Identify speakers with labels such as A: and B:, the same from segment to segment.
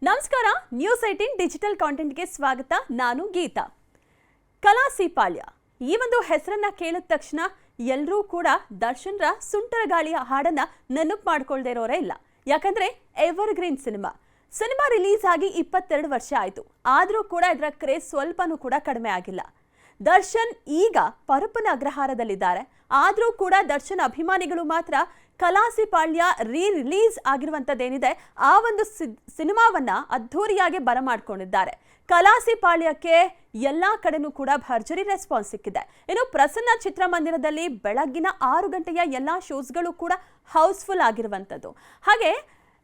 A: ನಮಸ್ಕಾರ news 18 digital ಕಾಂಟೆಂಟ್ಗೆ ಸ್ವಾಗತ. ನಾನು ಗೀತಾ. ಕಲಾಸಿಪಾಳ್ಯ ಈ ಒಂದು ಹೆಸರನ್ನ ಕೇಳಿದ ತಕ್ಷಣ ಎಲ್ಲರೂ ಕೂಡ ದರ್ಶನ್ರ ಸುಂಟರ ಗಾಳಿಯ ಹಾಡನ್ನ ನೆನಪು ಮಾಡ್ಕೊಳ್ಳದೆ ಇರೋರೇ ಇಲ್ಲ. ಯಾಕಂದ್ರೆ ಎವರ್ಗ್ರೀನ್ ಸಿನಿಮಾ ರಿಲೀಸ್ ಆಗಿ 22 ವರ್ಷ ಆಯಿತು. ಆದರೂ ಕೂಡ ಇದರ ಕ್ರೇಜ್ ಸ್ವಲ್ಪನೂ ಕೂಡ ಕಡಿಮೆ ಆಗಿಲ್ಲ. ದರ್ಶನ್ ಈಗ ಪರಪ್ಪನ ಅಗ್ರಹಾರದಲ್ಲಿದ್ದಾರೆ. ಆದರೂ ಕೂಡ ದರ್ಶನ್ ಅಭಿಮಾನಿಗಳು ಮಾತ್ರ ಕಲಾಸಿಪಾಳ್ಯ ರಿಲೀಸ್ ಆಗಿರುವಂಥದ್ದೇನಿದೆ ಆ ಒಂದು ಸಿನಿಮಾವನ್ನ ಅದ್ಧೂರಿಯಾಗಿ ಬರಮಾಡ್ಕೊಂಡಿದ್ದಾರೆ. ಕಲಾಸಿಪಾಳ್ಯಕ್ಕೆ ಎಲ್ಲ ಕಡೆನೂ ಕೂಡ ಭರ್ಜರಿ ರೆಸ್ಪಾನ್ಸ್ ಸಿಕ್ಕಿದೆ. ಇನ್ನು ಪ್ರಸನ್ನ ಚಿತ್ರಮಂದಿರದಲ್ಲಿ ಬೆಳಗ್ಗಿನ 6 ಗಂಟೆಯ ಎಲ್ಲ ಶೋಸ್ಗಳು ಕೂಡ ಹೌಸ್ಫುಲ್ ಆಗಿರುವಂಥದ್ದು. ಹಾಗೆ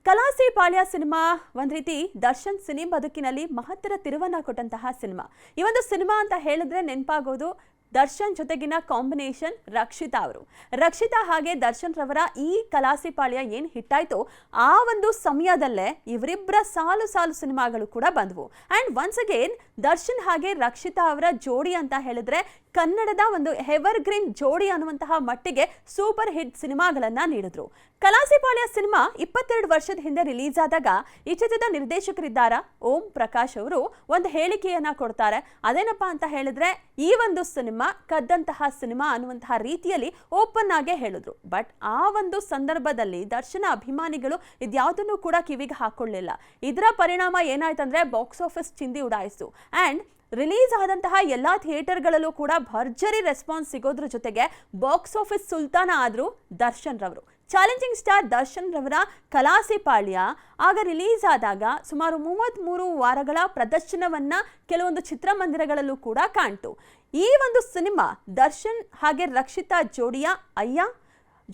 A: ಕಲಾಸಿಪಾಳ್ಯ ಸಿನಿಮಾ ಒಂದು ರೀತಿ ದರ್ಶನ್ ಸಿನಿ ಬದುಕಿನಲ್ಲಿ ಮಹತ್ತರ ತಿರುವನ್ನ ಕೊಟ್ಟಂತಹ ಸಿನಿಮಾ. ಈ ಒಂದು ಸಿನಿಮಾ ಅಂತ ಹೇಳಿದ್ರೆ ನೆನಪಾಗೋದು ದರ್ಶನ್ ಜೊತೆಗಿನ ಕಾಂಬಿನೇಷನ್ ರಕ್ಷಿತಾ ಹಾಗೆ ದರ್ಶನ್ ರವರ ಈ ಕಲಾಸಿಪಾಳ್ಯ ಏನು ಹಿಟ್ಟಾಯ್ತು ಆ ಒಂದು ಸಮಯದಲ್ಲೇ ಇವರಿಬ್ಬರ ಸಾಲು ಸಿನಿಮಾಗಳು ಕೂಡ ಬಂದವು. ಆ್ಯಂಡ್ ಒನ್ಸ್ ಅಗೇನ್ ದರ್ಶನ್ ಹಾಗೆ ರಕ್ಷಿತಾ ಅವರ ಜೋಡಿ ಅಂತ ಹೇಳಿದ್ರೆ ಕನ್ನಡದ ಒಂದು ಎವರ್ಗ್ರೀನ್ ಜೋಡಿ ಅನ್ನುವಂತಹ ಮಟ್ಟಿಗೆ ಸೂಪರ್ ಹಿಟ್ ಸಿನಿಮಾಗಳನ್ನ ನೀಡಿದ್ರು. ಕಲಾಸಿಪಾಳ್ಯ ಸಿನಿಮಾ 22 ವರ್ಷದ ಹಿಂದೆ ರಿಲೀಸ್ ಆದಾಗ ಈ ಚಿತ್ರದ ನಿರ್ದೇಶಕರಿದ್ದಾರ ಓಂ ಪ್ರಕಾಶ್ ಅವರು ಒಂದು ಹೇಳಿಕೆಯನ್ನ ಕೊಡ್ತಾರೆ. ಅದೇನಪ್ಪ ಅಂತ ಹೇಳಿದ್ರೆ ಈ ಒಂದು ಸಿನಿಮಾ ಕದ್ದಂತಹ ಸಿನಿಮಾ ಅನ್ನುವಂತಹ ರೀತಿಯಲ್ಲಿ ಓಪನ್ ಆಗೇ ಹೇಳಿದ್ರು. ಬಟ್ ಆ ಒಂದು ಸಂದರ್ಭದಲ್ಲಿ ದರ್ಶನ ಅಭಿಮಾನಿಗಳು ಇದ್ಯಾವುದನ್ನು ಕೂಡ ಕಿವಿಗೆ ಹಾಕೊಳ್ಳಿಲ್ಲ. ಇದರ ಪರಿಣಾಮ ಏನಾಯ್ತಂದ್ರೆ ಬಾಕ್ಸ್ ಆಫೀಸ್ ಚಿಂದಿ ಉಡಾಯಿಸ್ತು. ಆ್ಯಂಡ್ ರಿಲೀಸ್ ಆದಂತಹ ಎಲ್ಲ ಥಿಯೇಟರ್ಗಳಲ್ಲೂ ಕೂಡ ಭರ್ಜರಿ ರೆಸ್ಪಾನ್ಸ್ ಸಿಗೋದ್ರ ಜೊತೆಗೆ ಬಾಕ್ಸ್ ಆಫೀಸ್ ಸುಲ್ತಾನ ಆದ್ರು ದರ್ಶನ್ ರವರು. ಚಾಲೆಂಜಿಂಗ್ ಸ್ಟಾರ್ ದರ್ಶನ್ ರವರ ಕಲಾಸಿಪಾಳ್ಯ ಆಗ ರಿಲೀಸ್ ಆದಾಗ ಸುಮಾರು 33 ವಾರಗಳ ಪ್ರದರ್ಶನವನ್ನ ಕೆಲವೊಂದು ಚಿತ್ರಮಂದಿರಗಳಲ್ಲೂ ಕೂಡ ಕಾಣ್ತು. ಈ ಒಂದು ಸಿನಿಮಾ ದರ್ಶನ್ ಹಾಗೆ ರಕ್ಷಿತಾ ಜೋಡಿಯ ಅಯ್ಯ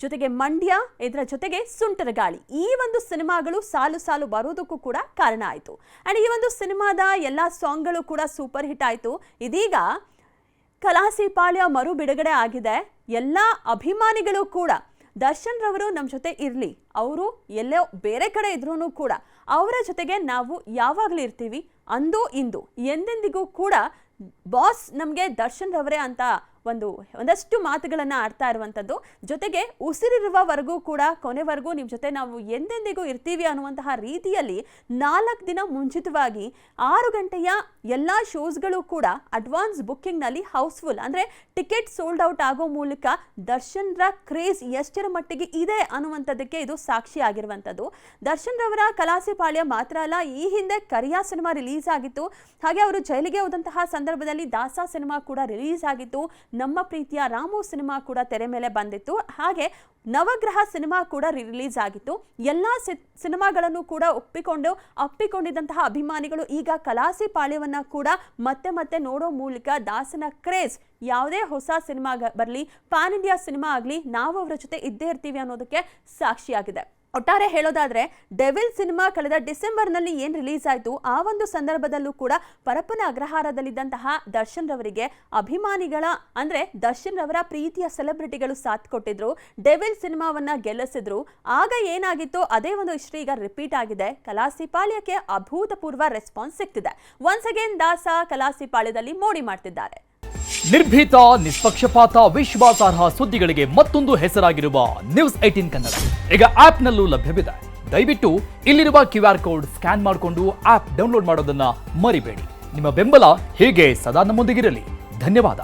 A: ಜೊತೆಗೆ ಮಂಡ್ಯ, ಇದರ ಜೊತೆಗೆ ಸುಂಟರ ಗಾಳಿ ಈ ಒಂದು ಸಿನಿಮಾಗಳು ಸಾಲು ಬರೋದಕ್ಕೂ ಕೂಡ ಕಾರಣ ಆಯಿತು. ಆ್ಯಂಡ್ ಈ ಒಂದು ಸಿನಿಮಾದ ಎಲ್ಲ ಸಾಂಗ್ಗಳು ಕೂಡ ಸೂಪರ್ ಹಿಟ್ ಆಯಿತು. ಇದೀಗ ಕಲಾಸಿಪಾಳ್ಯ ಮರು ಬಿಡುಗಡೆ ಆಗಿದೆ. ಎಲ್ಲ ಅಭಿಮಾನಿಗಳು ಕೂಡ ದರ್ಶನ್ ರವರು ನಮ್ಮ ಜೊತೆ ಇರಲಿ, ಅವರು ಎಲ್ಲೋ ಬೇರೆ ಕಡೆ ಇದ್ರೂ ಕೂಡ ಅವರ ಜೊತೆಗೆ ನಾವು ಯಾವಾಗಲೂ ಇರ್ತೀವಿ, ಅಂದು ಇಂದು ಎಂದೆಂದಿಗೂ ಕೂಡ ಬಾಸ್ ನಮಗೆ ದರ್ಶನ್ ರವರೇ ಅಂತ ಒಂದಷ್ಟು ಮಾತುಗಳನ್ನು ಆಡ್ತಾ ಇರುವಂಥದ್ದು. ಜೊತೆಗೆ ಉಸಿರಿರುವವರೆಗೂ ಕೂಡ ಕೊನೆವರೆಗೂ ನಿಮ್ಮ ಜೊತೆ ನಾವು ಎಂದೆಂದಿಗೂ ಇರ್ತೀವಿ ಅನ್ನುವಂತಹ ರೀತಿಯಲ್ಲಿ 4 ದಿನ ಮುಂಚಿತವಾಗಿ 6 ಗಂಟೆಯ ಎಲ್ಲ ಶೋಸ್ಗಳು ಕೂಡ ಅಡ್ವಾನ್ಸ್ ಬುಕ್ಕಿಂಗ್ನಲ್ಲಿ ಹೌಸ್ಫುಲ್ ಅಂದರೆ ಟಿಕೆಟ್ ಸೋಲ್ಡ್ ಔಟ್ ಆಗೋ ಮೂಲಕ ದರ್ಶನ್ರ ಕ್ರೇಜ್ ಎಷ್ಟರ ಮಟ್ಟಿಗೆ ಇದೆ ಅನ್ನುವಂಥದ್ದಕ್ಕೆ ಇದು ಸಾಕ್ಷಿ ಆಗಿರುವಂಥದ್ದು. ದರ್ಶನ್ ರವರ ಕಲಾಸಿಪಾಳ್ಯ ಮಾತ್ರ ಅಲ್ಲ, ಈ ಹಿಂದೆ ಕರಿಯಾ ಸಿನಿಮಾ ರಿಲೀಸ್ ಆಗಿತ್ತು. ಹಾಗೆ ಅವರು ಜೈಲಿಗೆ ಹೋದಂತಹ ಸಂದರ್ಭದಲ್ಲಿ ದಾಸ ಸಿನಿಮಾ ಕೂಡ ರಿಲೀಸ್ ಆಗಿತ್ತು. ನಮ್ಮ ಪ್ರೀತಿಯ ರಾಮು ಸಿನಿಮಾ ಕೂಡ ತೆರೆ ಮೇಲೆ ಬಂದಿತ್ತು. ಹಾಗೆ ನವಗ್ರಹ ಸಿನಿಮಾ ಕೂಡ ರಿಲೀಸ್ ಆಗಿತ್ತು. ಎಲ್ಲ ಸಿನಿಮಾಗಳನ್ನು ಕೂಡ ಒಪ್ಪಿಕೊಂಡಿದ್ದಂತಹ ಅಭಿಮಾನಿಗಳು ಈಗ ಕಲಾಸಿಪಾಳ್ಯವನ್ನ ಕೂಡ ಮತ್ತೆ ನೋಡೋ ಮೂಲಕ ದಾಸನ ಕ್ರೇಜ್ ಯಾವುದೇ ಹೊಸ ಸಿನಿಮಾ ಬರಲಿ, ಪ್ಯಾನ್ ಇಂಡಿಯಾ ಸಿನಿಮಾ ಆಗಲಿ, ನಾವು ಅವರ ಜೊತೆ ಇದ್ದೇ ಇರ್ತೀವಿ ಅನ್ನೋದಕ್ಕೆ ಸಾಕ್ಷಿಯಾಗಿದೆ. ಒಟ್ಟಾರೆ ಹೇಳೋದಾದ್ರೆ ಡೆವಿಲ್ ಸಿನಿಮಾ ಕಳೆದ ಡಿಸೆಂಬರ್ನಲ್ಲಿ ಏನು ರಿಲೀಸ್ ಆಯಿತು ಆ ಒಂದು ಸಂದರ್ಭದಲ್ಲೂ ಕೂಡ ಪರಪ್ಪನ ಅಗ್ರಹಾರದಲ್ಲಿದ್ದಂತಹ ದರ್ಶನ್ ರವರಿಗೆ ಅಭಿಮಾನಿಗಳ ಅಂದರೆ ದರ್ಶನ್ ರವರ ಪ್ರೀತಿಯ ಸೆಲೆಬ್ರಿಟಿಗಳು ಸಾಥ್ ಕೊಟ್ಟಿದ್ರು, ಡೆವಿಲ್ ಸಿನಿಮಾವನ್ನ ಗೆಲ್ಲಿಸಿದ್ರು. ಆಗ ಏನಾಗಿತ್ತು ಅದೇ ಒಂದು ಹಿಸ್ಟ್ರಿ ಈಗ ರಿಪೀಟ್ ಆಗಿದೆ. ಕಲಾಸಿಪಾಳ್ಯಕ್ಕೆ ಅಭೂತಪೂರ್ವ ರೆಸ್ಪಾನ್ಸ್ ಸಿಗ್ತಿದೆ. ಒನ್ಸ್ ಅಗೇನ್ ದಾಸ ಕಲಾಸಿಪಾಳ್ಯದಲ್ಲಿ ಮೋಡಿ ಮಾಡ್ತಿದ್ದಾರೆ.
B: ನಿರ್ಭೀತ, ನಿಷ್ಪಕ್ಷಪಾತ, ವಿಶ್ವಾಸಾರ್ಹ ಸುದ್ದಿಗಳಿಗೆ ಮತ್ತೊಂದು ಹೆಸರಾಗಿರುವ ನ್ಯೂಸ್ 18 ಕನ್ನಡ ಈಗ ಆಪ್ನಲ್ಲೂ ಲಭ್ಯವಿದೆ. ದಯವಿಟ್ಟು ಇಲ್ಲಿರುವ QR ಕೋಡ್ ಸ್ಕ್ಯಾನ್ ಮಾಡಿಕೊಂಡು ಆಪ್ ಡೌನ್ಲೋಡ್ ಮಾಡೋದನ್ನ ಮರಿಬೇಡಿ. ನಿಮ್ಮ ಬೆಂಬಲ ಹೀಗೆ ಸದಾ ನಮ್ಮೊಂದಿಗಿರಲಿ. ಧನ್ಯವಾದ.